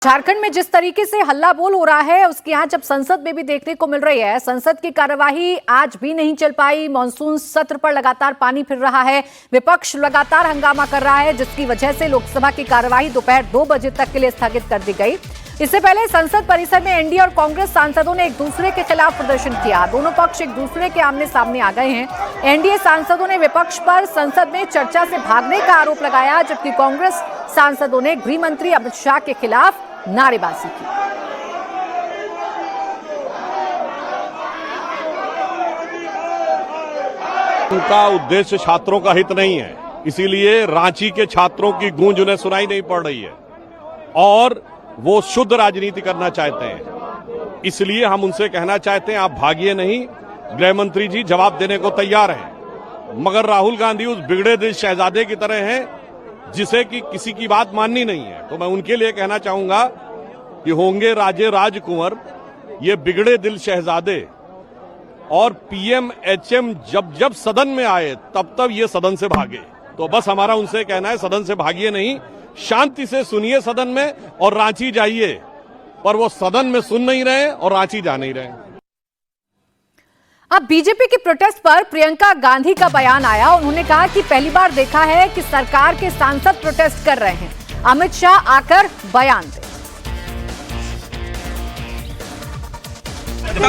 झारखंड में जिस तरीके से हल्ला बोल हो रहा है उसकी आंच अब संसद में भी देखने को मिल रही है। संसद की कार्यवाही आज भी नहीं चल पाई। मॉनसून सत्र पर लगातार पानी फिर रहा है। विपक्ष लगातार हंगामा कर रहा है, जिसकी वजह से लोकसभा की कार्यवाही दोपहर 2 बजे तक के लिए स्थगित कर दी गई। इससे पहले संसद परिसर में एनडीए और कांग्रेस सांसदों ने एक दूसरे के खिलाफ प्रदर्शन किया। दोनों पक्ष एक दूसरे के आमने सामने आ गए हैं। एनडीए सांसदों ने विपक्ष पर संसद में चर्चा से भागने का आरोप लगाया, जबकि कांग्रेस सांसदों ने गृह मंत्री अमित शाह के खिलाफ नारेबाजी की। उनका उद्देश्य छात्रों का हित नहीं है, इसीलिए रांची के छात्रों की गूंज उन्हें सुनाई नहीं पड़ रही है और वो शुद्ध राजनीति करना चाहते हैं। इसलिए हम उनसे कहना चाहते हैं, आप भागिए नहीं, गृह मंत्री जी जवाब देने को तैयार हैं। मगर राहुल गांधी उस बिगड़े दिल शहजादे की तरह हैं जिसे कि किसी की बात माननी नहीं है। तो मैं उनके लिए कहना चाहूंगा कि होंगे राजे राजकुंवर, ये बिगड़े दिल शहजादे और पीएम एचएम जब जब सदन में आए तब तब ये सदन से भागे। तो बस हमारा उनसे कहना है, सदन से भागिए नहीं, शांति से सुनिए सदन में और रांची जाइए। पर वो सदन में सुन नहीं रहे और रांची जा नहीं रहे। अब बीजेपी के प्रोटेस्ट पर प्रियंका गांधी का बयान आया। उन्होंने कहा कि पहली बार देखा है कि सरकार के सांसद प्रोटेस्ट कर रहे हैं। अमित शाह आकर बयान दें।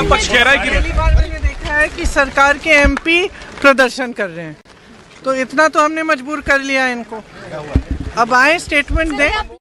पक्ष कह रहा है कि पहली बार मैंने देखा है कि सरकार के एमपी प्रदर्शन कर रहे हैं, तो इतना तो हमने मजबूर कर लिया इनको। अब आए स्टेटमेंट दें।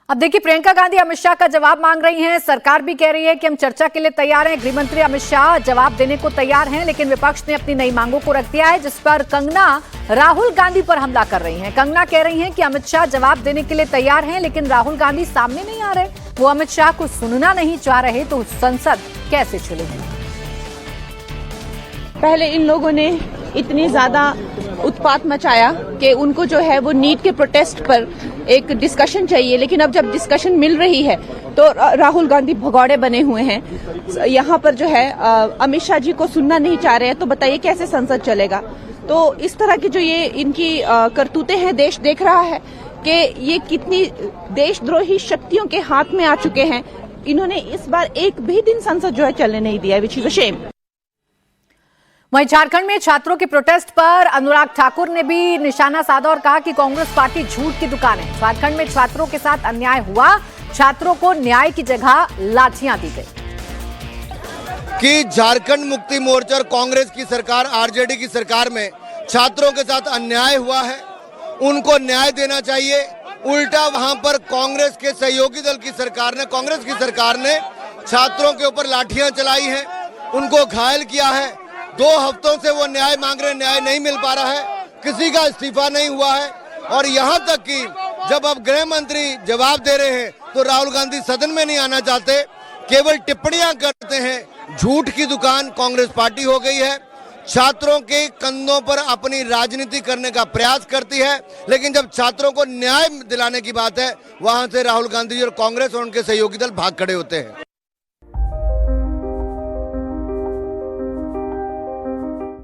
अब देखिए, प्रियंका गांधी अमित शाह का जवाब मांग रही हैं। सरकार भी कह रही है कि हम चर्चा के लिए तैयार हैं। गृह मंत्री अमित शाह जवाब देने को तैयार हैं, लेकिन विपक्ष ने अपनी नई मांगों को रख दिया है, जिस पर कंगना राहुल गांधी पर हमला कर रही हैं। कंगना कह रही हैं कि अमित शाह जवाब देने के लिए तैयार हैं, लेकिन राहुल गांधी सामने नहीं आ रहे। वो अमित शाह को सुनना नहीं चाह रहे, तो संसद कैसे चलेगी? पहले इन लोगों ने इतनी ज्यादा उत्पात मचाया कि उनको जो है वो नीट के प्रोटेस्ट पर एक डिस्कशन चाहिए, लेकिन अब जब डिस्कशन मिल रही है तो राहुल गांधी भगौड़े बने हुए हैं। यहाँ पर जो है अमित शाह जी को सुनना नहीं चाह रहे हैं, तो बताइए कैसे संसद चलेगा? तो इस तरह की जो ये इनकी करतूतें हैं, देश देख रहा है कि ये कितनी देशद्रोही शक्तियों के हाथ में आ चुके हैं। इन्होंने इस बार एक भी दिन संसद जो है चलने नहीं दिया, विच इज अ शेम। वहीं झारखंड में छात्रों के प्रोटेस्ट पर अनुराग ठाकुर ने भी निशाना साधा और कहा कि कांग्रेस पार्टी झूठ की दुकान है। झारखंड में छात्रों के साथ अन्याय हुआ, छात्रों को न्याय की जगह लाठियां दी गई। कि झारखंड मुक्ति मोर्चा और कांग्रेस की सरकार, आरजेडी की सरकार में छात्रों के साथ अन्याय हुआ है, उनको न्याय देना चाहिए। उल्टा वहां पर कांग्रेस के सहयोगी दल की सरकार ने, कांग्रेस की सरकार ने छात्रों के ऊपर लाठियां चलाई हैं, उनको घायल किया है। 2 हफ्तों से वो न्याय मांग रहे, न्याय नहीं मिल पा रहा है, किसी का इस्तीफा नहीं हुआ है। और यहाँ तक कि जब अब गृह मंत्री जवाब दे रहे हैं तो राहुल गांधी सदन में नहीं आना चाहते, केवल टिप्पणियां करते हैं। झूठ की दुकान कांग्रेस पार्टी हो गई है, छात्रों के कंधों पर अपनी राजनीति करने का प्रयास करती है, लेकिन जब छात्रों को न्याय दिलाने की बात है, वहां से राहुल गांधी और कांग्रेस और उनके सहयोगी दल भाग खड़े होते हैं।